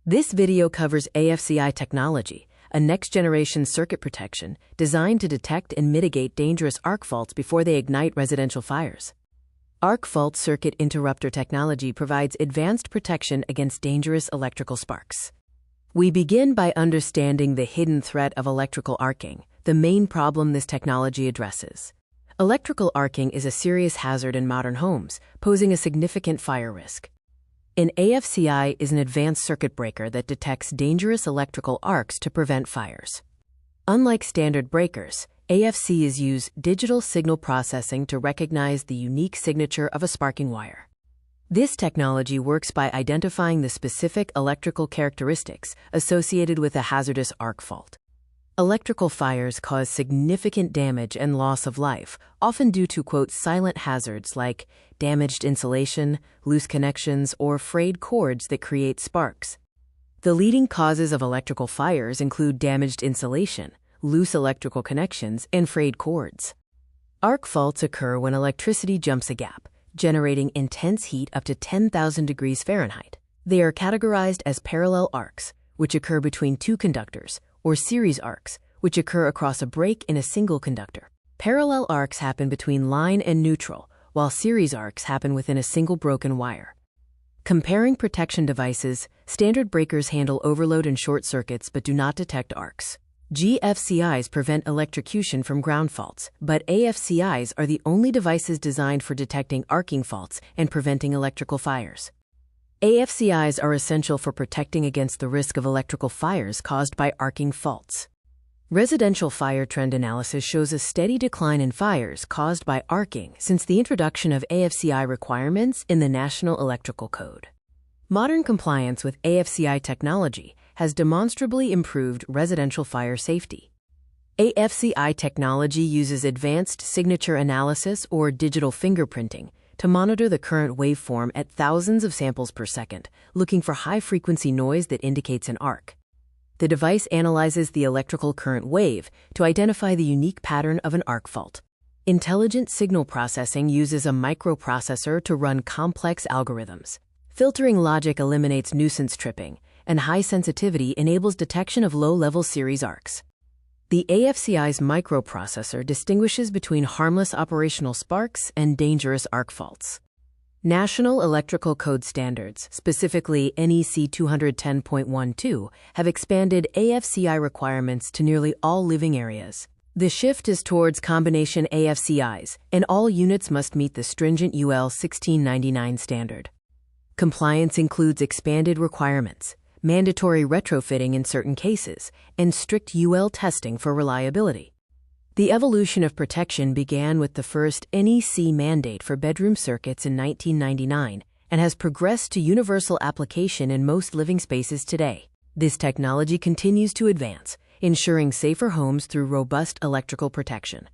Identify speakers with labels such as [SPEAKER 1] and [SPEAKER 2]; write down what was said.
[SPEAKER 1] This video covers AFCI technology, a next-generation circuit protection designed to detect and mitigate dangerous arc faults before they ignite residential fires. Arc fault circuit interrupter technology provides advanced protection against dangerous electrical sparks. We begin by understanding the hidden threat of electrical arcing, the main problem this technology addresses. Electrical arcing is a serious hazard in modern homes, posing a significant fire risk. An AFCI is an advanced circuit breaker that detects dangerous electrical arcs to prevent fires. Unlike standard breakers, AFCIs use digital signal processing to recognize the unique signature of a sparking wire. This technology works by identifying the specific electrical characteristics associated with a hazardous arc fault. Electrical fires cause significant damage and loss of life, often due to, quote, silent hazards like damaged insulation, loose connections, or frayed cords that create sparks. The leading causes of electrical fires include damaged insulation, loose electrical connections, and frayed cords. Arc faults occur when electricity jumps a gap, generating intense heat up to 10,000 degrees Fahrenheit. They are categorized as parallel arcs, which occur between two conductors, or series arcs, which occur across a break in a single conductor. Parallel arcs happen between line and neutral, while series arcs happen within a single broken wire. Comparing protection devices, standard breakers handle overload and short circuits but do not detect arcs. GFCIs prevent electrocution from ground faults, but AFCIs are the only devices designed for detecting arcing faults and preventing electrical fires. AFCIs are essential for protecting against the risk of electrical fires caused by arcing faults. Residential fire trend analysis shows a steady decline in fires caused by arcing since the introduction of AFCI requirements in the National Electrical Code. Modern compliance with AFCI technology has demonstrably improved residential fire safety. AFCI technology uses advanced signature analysis or digital fingerprinting to monitor the current waveform at thousands of samples per second, looking for high-frequency noise that indicates an arc. The device analyzes the electrical current wave to identify the unique pattern of an arc fault. Intelligent signal processing uses a microprocessor to run complex algorithms. Filtering logic eliminates nuisance tripping, and high sensitivity enables detection of low-level series arcs. The AFCI's microprocessor distinguishes between harmless operational sparks and dangerous arc faults. National Electrical Code standards, specifically NEC 210.12, have expanded AFCI requirements to nearly all living areas. The shift is towards combination AFCIs, and all units must meet the stringent UL 1699 standard. Compliance includes expanded requirements, mandatory retrofitting in certain cases, and strict UL testing for reliability. The evolution of protection began with the first NEC mandate for bedroom circuits in 1999 and has progressed to universal application in most living spaces today. This technology continues to advance, ensuring safer homes through robust electrical protection.